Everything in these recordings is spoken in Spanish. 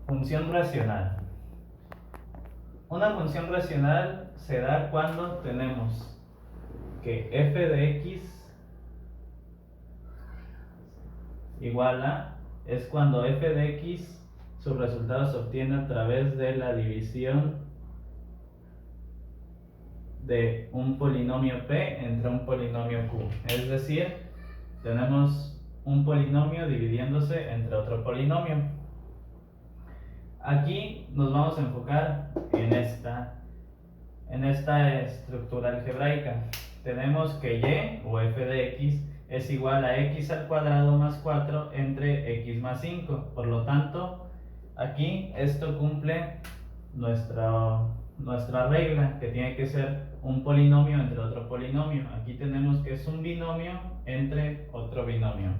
Función racional. Una función racional se da cuando tenemos que f de x igual a, es cuando f de x su resultado se obtiene a través de la división de un polinomio p entre un polinomio q. Es decir, tenemos un polinomio dividiéndose entre otro polinomio. Aquí nos vamos a enfocar en esta estructura algebraica. Tenemos que y o f de x es igual a x al cuadrado más 4 entre x más 5. Por lo tanto, aquí esto cumple nuestra regla, que tiene que ser un polinomio entre otro polinomio. Aquí tenemos que es un binomio entre otro binomio.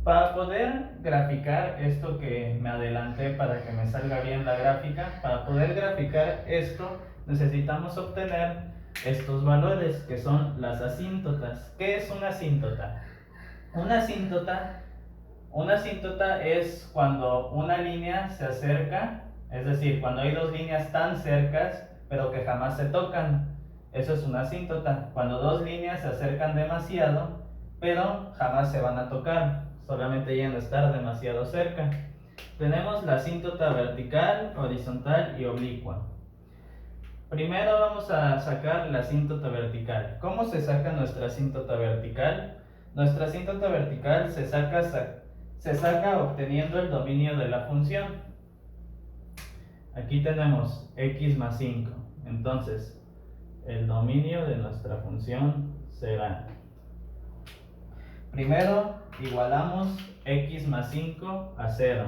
Para poder graficar esto, que me adelanté para que me salga bien la gráfica, para poder graficar esto necesitamos obtener estos valores, que son las asíntotas. ¿Qué es una asíntota? Una asíntota es cuando una línea se acerca, es decir, cuando hay dos líneas tan cercas pero que jamás se tocan. Eso es una asíntota, cuando dos líneas se acercan demasiado pero jamás se van a tocar, solamente llegan a estar demasiado cerca. Tenemos la asíntota vertical, horizontal y oblicua. Primero vamos a sacar la asíntota vertical. ¿Cómo se saca nuestra asíntota vertical? Nuestra asíntota vertical se saca obteniendo el dominio de la función. Aquí tenemos x más 5. Entonces, el dominio de nuestra función será: primero igualamos x más 5 a 0.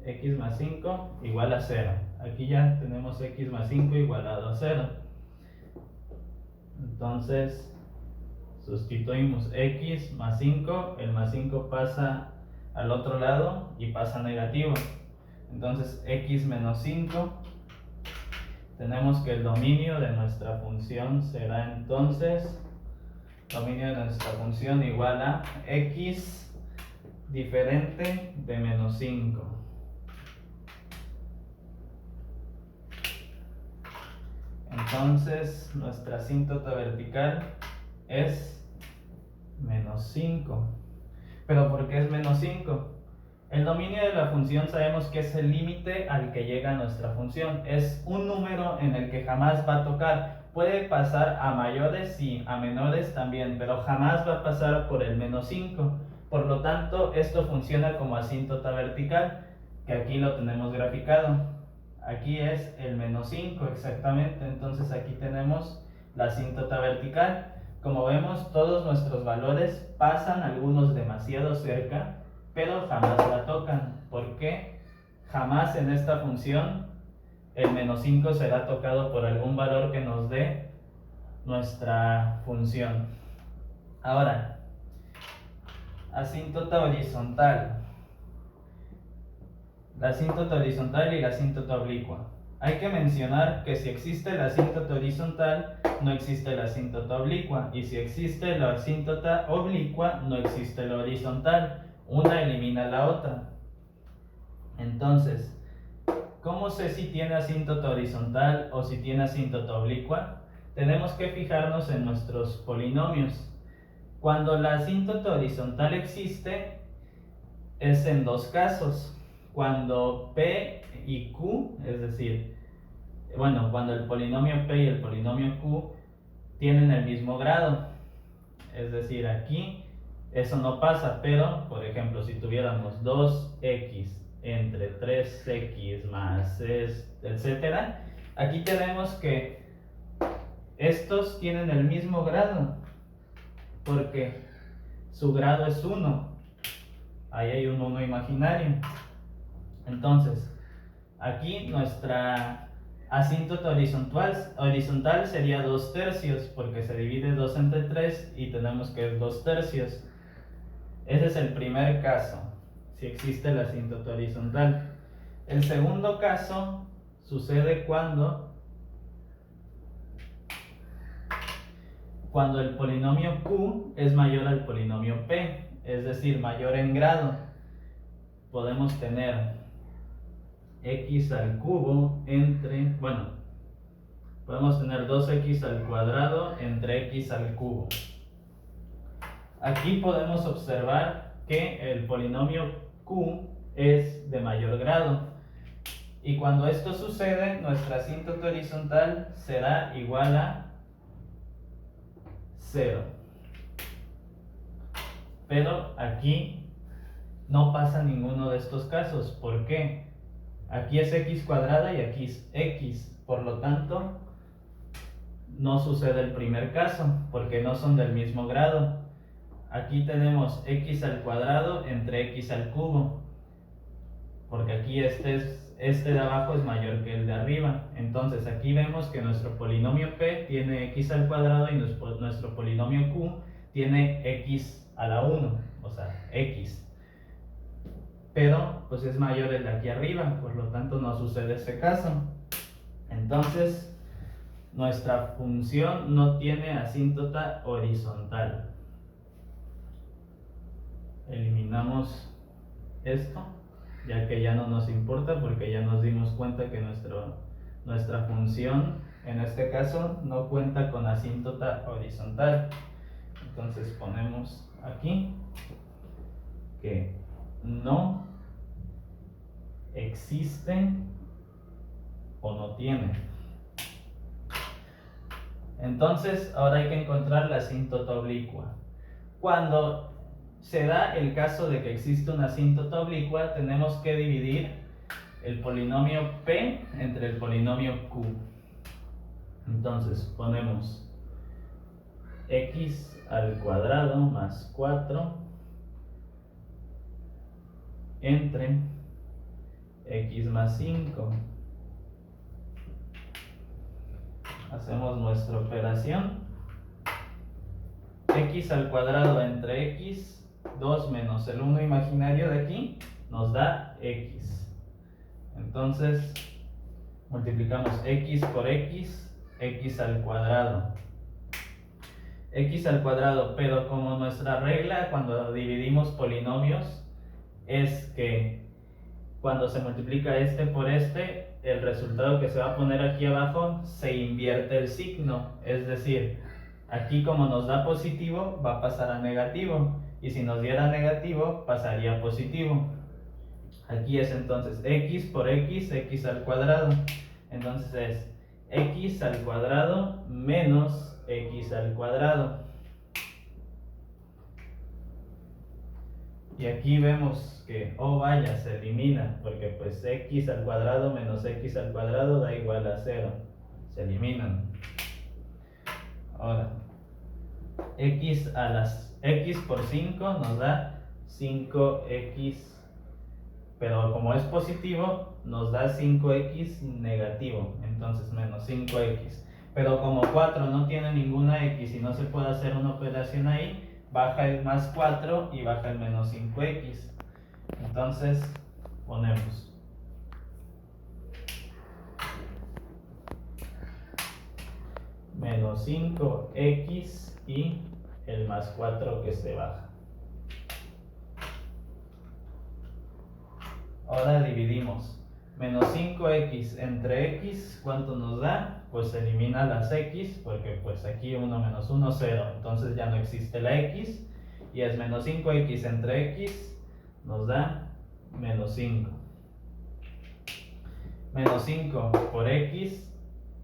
X más 5 igual a 0. Aquí ya tenemos x más 5 igualado a 0. Entonces sustituimos x más 5, el más 5 pasa al otro lado y pasa negativo. Entonces x menos 5, tenemos que el dominio de nuestra función será entonces dominio de nuestra función igual a x diferente de menos 5. Entonces nuestra asíntota vertical es menos 5. ¿Pero por qué es menos 5? El dominio de la función sabemos que es el límite al que llega nuestra función. Es un número en el que jamás va a tocar. Puede pasar a mayores y a menores también, pero jamás va a pasar por el menos 5. Por lo tanto, esto funciona como asíntota vertical, que aquí lo tenemos graficado. Aquí es el menos 5 exactamente. Entonces aquí tenemos la asíntota vertical. Como vemos, todos nuestros valores pasan, algunos demasiado cerca, pero jamás la tocan. ¿Por qué? Jamás en esta función el menos 5 será tocado por algún valor que nos dé nuestra función. Ahora, asíntota horizontal. La asíntota horizontal y la asíntota oblicua. Hay que mencionar que si existe la asíntota horizontal, no existe la asíntota oblicua. Y si existe la asíntota oblicua, no existe la horizontal. Una elimina la otra. Entonces, ¿cómo sé si tiene asíntota horizontal o si tiene asíntota oblicua? Tenemos que fijarnos en nuestros polinomios. Cuando la asíntota horizontal existe, es en dos casos. Cuando P y Q, es decir, cuando el polinomio P y el polinomio Q tienen el mismo grado. Es decir, aquí eso no pasa, pero, por ejemplo, si tuviéramos 2x entre 3x más etcétera, aquí tenemos que estos tienen el mismo grado, porque su grado es 1. Ahí hay un 1 imaginario. Entonces, aquí nuestra asíntota horizontal sería 2/3, porque se divide 2 entre 3 y tenemos que es 2/3. Ese es el primer caso, si existe la asíntota horizontal. El segundo caso sucede cuando el polinomio Q es mayor al polinomio P, es decir, mayor en grado. Podemos tener x al cubo entre, bueno, podemos tener 2x al cuadrado entre x al cubo. Aquí podemos observar que el polinomio q es de mayor grado. Y cuando esto sucede, nuestra asíntota horizontal será igual a 0. Pero aquí no pasa ninguno de estos casos. ¿Por qué? Aquí es x cuadrada y aquí es x. Por lo tanto, no sucede el primer caso, porque no son del mismo grado. Aquí tenemos x al cuadrado entre x al cubo, porque aquí este de abajo es mayor que el de arriba. Entonces aquí vemos que nuestro polinomio p tiene x al cuadrado y nuestro polinomio q tiene x a la 1, o sea, x. Pero pues es mayor el de aquí arriba, por lo tanto no sucede ese caso. Entonces nuestra función no tiene asíntota horizontal. Eliminamos esto, ya que ya no nos importa porque ya nos dimos cuenta que nuestra función en este caso no cuenta con asíntota horizontal. Entonces ponemos aquí que no existe o no tiene. Entonces ahora hay que encontrar la asíntota oblicua. Cuando se da el caso de que existe una asíntota oblicua, tenemos que dividir el polinomio p entre el polinomio q. Entonces ponemos x al cuadrado más 4 entre x más 5. Hacemos nuestra operación. X al cuadrado entre x, 2 menos el 1 imaginario de aquí, nos da x. Entonces, multiplicamos x por x, x al cuadrado. X al cuadrado, pero como nuestra regla cuando dividimos polinomios es que cuando se multiplica este por este, el resultado que se va a poner aquí abajo se invierte el signo. Es decir, aquí como nos da positivo, va a pasar a negativo. Y si nos diera negativo, pasaría a positivo. Aquí es entonces x por x, x al cuadrado. Entonces es x al cuadrado menos x al cuadrado. Y aquí vemos que, oh vaya, se elimina, porque pues x al cuadrado menos x al cuadrado da igual a 0. Se eliminan. Ahora, x por 5 nos da 5x, pero como es positivo, nos da 5x negativo, entonces menos 5x. Pero como 4 no tiene ninguna x y no se puede hacer una operación ahí, baja el más 4 y baja el menos 5x. Entonces ponemos menos 5x y el más 4 que se baja. Ahora dividimos menos 5x entre x, ¿cuánto nos da? Pues se elimina las x, porque pues aquí 1 menos 1, 0, entonces ya no existe la x, y es menos 5x entre x, nos da menos 5. Menos 5 por x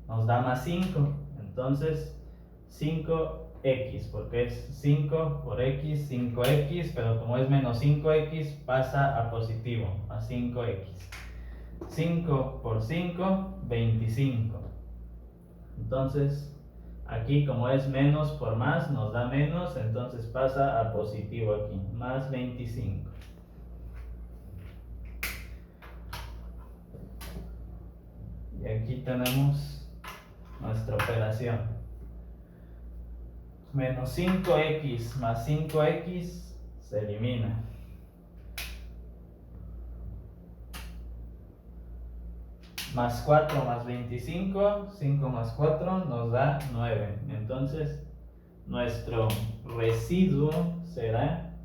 nos da más 5, entonces 5x, porque es 5 por x, 5x, pero como es menos 5x pasa a positivo, a 5x. 5 por 5, 25. Entonces aquí como es menos por más nos da menos, entonces pasa a positivo aquí, más 25. Y aquí tenemos nuestra operación. Menos 5x más 5x se elimina. Más 4 más 25, 5 más 4 nos da 9. Entonces, nuestro residuo será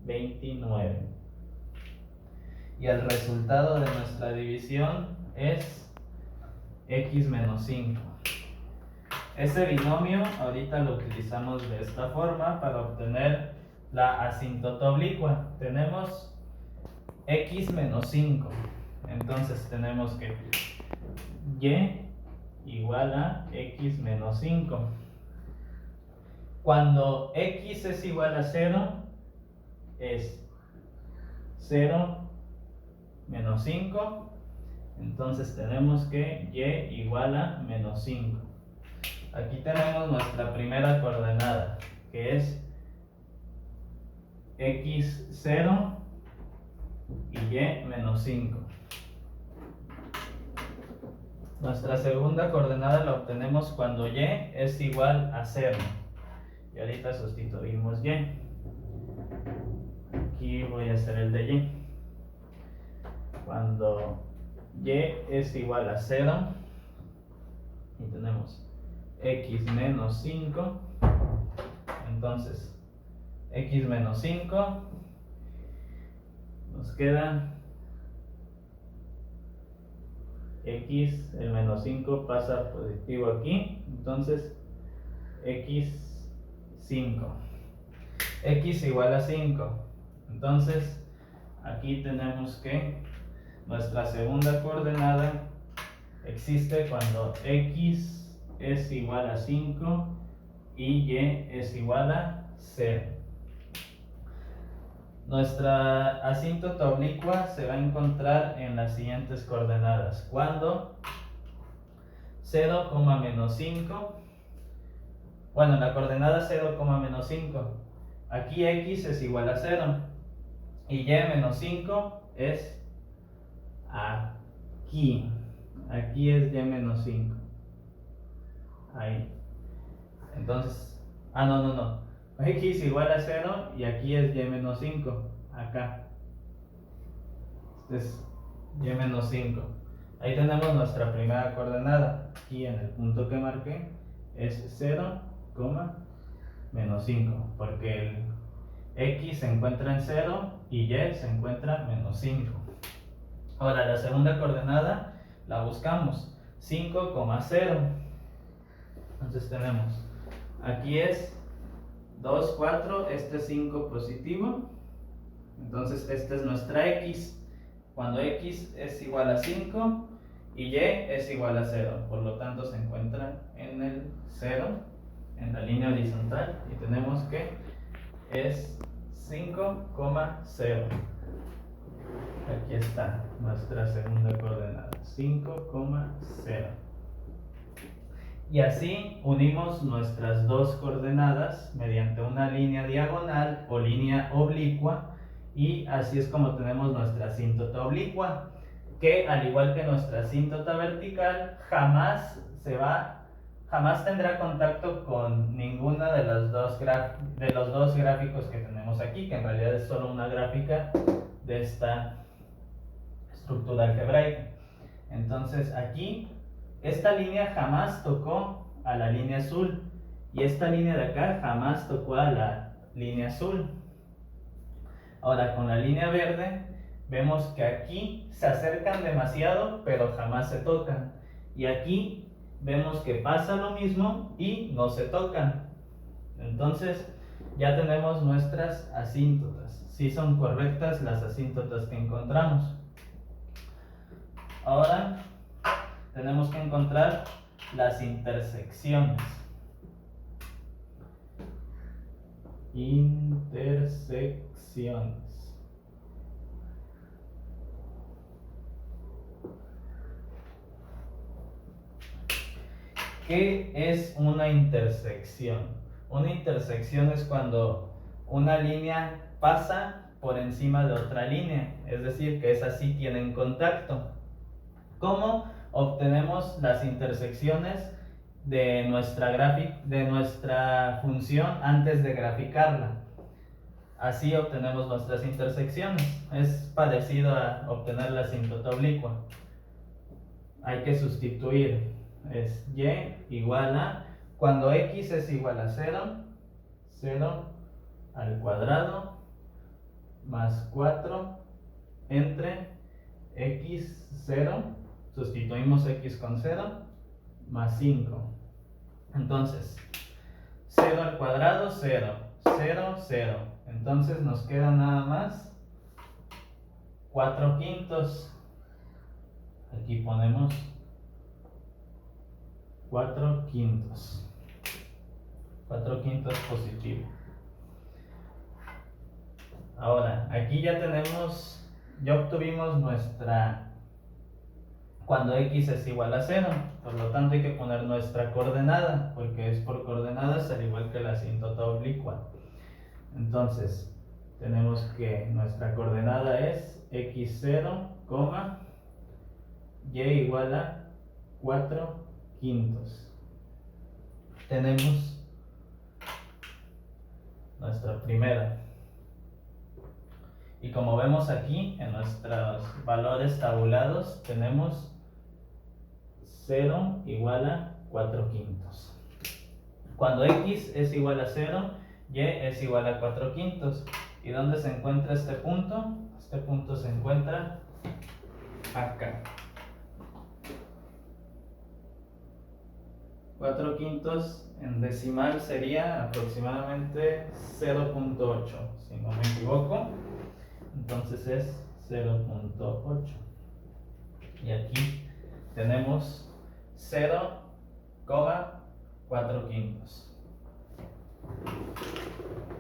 29. y el resultado de nuestra división es x menos 5. Ese binomio ahorita lo utilizamos de esta forma para obtener la asíntota oblicua. Tenemos x menos 5, entonces tenemos que y igual a x menos 5. Cuando x es igual a 0, es 0 menos 5, entonces tenemos que y igual a menos 5. Aquí tenemos nuestra primera coordenada, que es x0 y y menos 5. Nuestra segunda coordenada la obtenemos cuando y es igual a 0. Y ahorita sustituimos y. Aquí voy a hacer el de y. Cuando y es igual a 0, y tenemos x menos 5, entonces x menos 5 nos queda x, el menos 5 pasa positivo aquí, entonces x5, x igual a 5. Entonces aquí tenemos que nuestra segunda coordenada existe cuando x es igual a 5 y y es igual a 0. Nuestra asíntota oblicua se va a encontrar en las siguientes coordenadas. Cuando 0, menos 5, bueno, la coordenada 0, menos 5, aquí x es igual a 0 y y menos 5 es aquí. Aquí es y menos 5. Ahí. Entonces, no. X igual a 0 y aquí es y menos 5. Acá. Este es y menos 5. Ahí tenemos nuestra primera coordenada. Aquí en el punto que marqué es 0, menos 5. Porque el x se encuentra en 0 y y se encuentra menos 5. Ahora la segunda coordenada la buscamos. 5, 0. Entonces tenemos, aquí es 2, 4, este es 5 positivo. Entonces esta es nuestra x. Cuando x es igual a 5 y y es igual a 0. Por lo tanto se encuentra en el 0, en la línea horizontal. Y tenemos que es 5, 0. Aquí está nuestra segunda coordenada, 5, 0. Y así unimos nuestras dos coordenadas mediante una línea diagonal o línea oblicua, y así es como tenemos nuestra asíntota oblicua, que al igual que nuestra asíntota vertical jamás tendrá contacto con ninguna de los dos gráficos que tenemos aquí, que en realidad es solo una gráfica de esta estructura algebraica. Entonces aquí esta línea jamás tocó a la línea azul y esta línea de acá jamás tocó a la línea azul. Ahora con la línea verde vemos que aquí se acercan demasiado pero jamás se tocan, y aquí vemos que pasa lo mismo y no se tocan. Entonces ya tenemos nuestras asíntotas. Sí son correctas las asíntotas que encontramos. Ahora tenemos que encontrar las intersecciones. Intersecciones. ¿Qué es una intersección? Una intersección es cuando una línea pasa por encima de otra línea, es decir, que esas sí tienen contacto. ¿Cómo obtenemos las intersecciones de nuestra función antes de graficarla? Así obtenemos nuestras intersecciones. Es parecido a obtener la asíntota oblicua. Hay que sustituir. Es y igual a, cuando x es igual a 0, 0 al cuadrado más 4 entre x0, sustituimos x con 0, más 5. Entonces, 0 al cuadrado, 0, 0, 0. Entonces nos queda nada más 4 quintos. Aquí ponemos 4 quintos. 4 quintos positivo. Ahora, aquí ya obtuvimos nuestra, cuando x es igual a 0, por lo tanto hay que poner nuestra coordenada, porque es por coordenadas al igual que la asíntota oblicua. Entonces, tenemos que nuestra coordenada es x0, y igual a 4 quintos. Tenemos nuestra primera. Y como vemos aquí en nuestros valores tabulados, tenemos 0 igual a 4 quintos. Cuando x es igual a 0, y es igual a 4 quintos. ¿Y dónde se encuentra este punto? Este punto se encuentra acá. 4 quintos en decimal sería aproximadamente 0.8, si no me equivoco. Entonces es 0.8. Y aquí tenemos 0,4 quintos.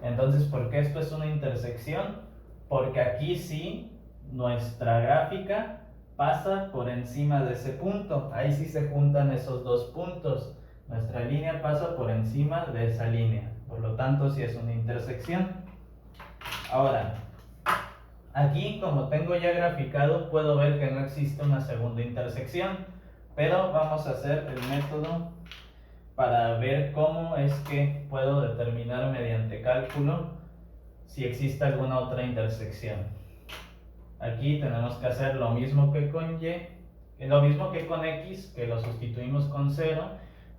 Entonces, ¿por qué esto es una intersección? Porque aquí sí nuestra gráfica pasa por encima de ese punto. Ahí sí se juntan esos dos puntos. Nuestra línea pasa por encima de esa línea. Por lo tanto, sí es una intersección. Ahora, aquí como tengo ya graficado, puedo ver que no existe una segunda intersección. Pero vamos a hacer el método para ver cómo es que puedo determinar mediante cálculo si existe alguna otra intersección. Aquí tenemos que hacer lo mismo que con y, lo mismo que con x, que lo sustituimos con 0,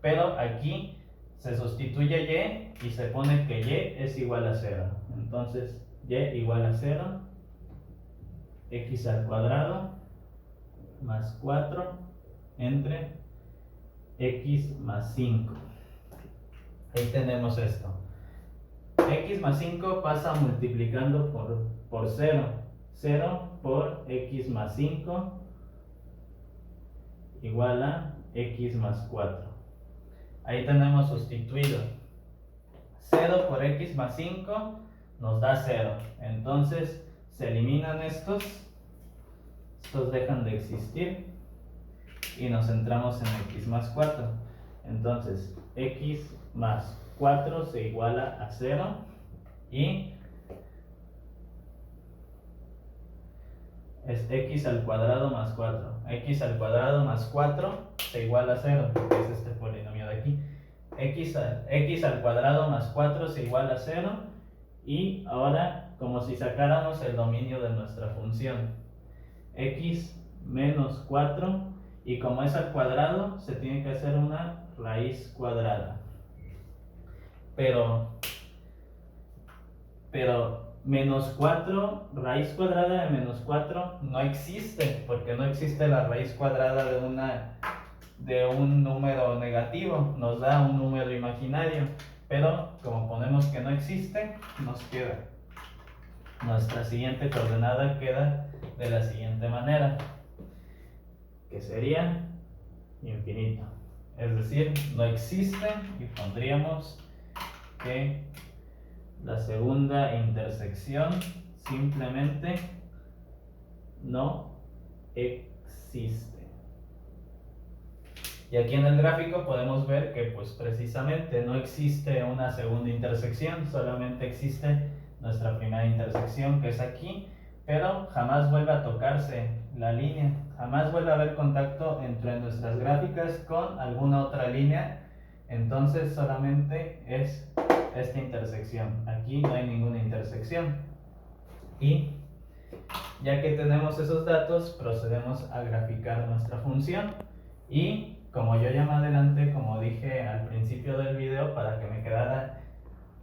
pero aquí se sustituye y se pone que y es igual a 0. Entonces, y igual a 0, x al cuadrado más 4 entre x más 5. Ahí tenemos esto. X más 5 pasa multiplicando por 0. 0 por x más 5 igual a x más 4. Ahí tenemos sustituido. 0 por x más 5 nos da 0. Entonces se eliminan estos dejan de existir y nos centramos en x más 4. Entonces x más 4 se iguala a 0 y es x al cuadrado más 4. X al cuadrado más 4 se iguala a 0, porque es este polinomio de aquí. X al cuadrado más 4 se iguala a 0 y ahora como si sacáramos el dominio de nuestra función. X menos 4 y como es al cuadrado se tiene que hacer una raíz cuadrada. Pero menos 4, raíz cuadrada de menos 4 no existe, porque no existe la raíz cuadrada de un número negativo, nos da un número imaginario, pero como ponemos que no existe, nos queda. Nuestra siguiente coordenada queda de la siguiente manera, que sería infinito. Es decir, no existe y pondríamos que la segunda intersección simplemente no existe. Y aquí en el gráfico podemos ver que pues precisamente no existe una segunda intersección, solamente existe nuestra primera intersección, que es aquí, pero jamás vuelve a tocarse la línea, jamás vuelve a haber contacto entre nuestras gráficas con alguna otra línea. Entonces solamente es esta intersección. Aquí no hay ninguna intersección. Y ya que tenemos esos datos, procedemos a graficar nuestra función. Y como yo ya me adelanté, como dije al principio del video, para que me quedara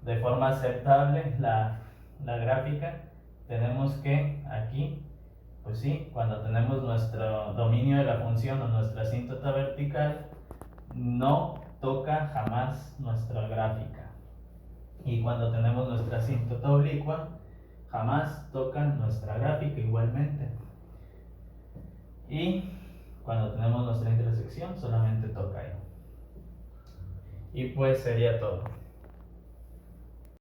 de forma aceptable la gráfica, tenemos que aquí Pues sí, cuando tenemos nuestro dominio de la función o nuestra asíntota vertical, no toca jamás nuestra gráfica. Y cuando tenemos nuestra asíntota oblicua, jamás toca nuestra gráfica igualmente. Y cuando tenemos nuestra intersección, solamente toca ahí. Y pues sería todo.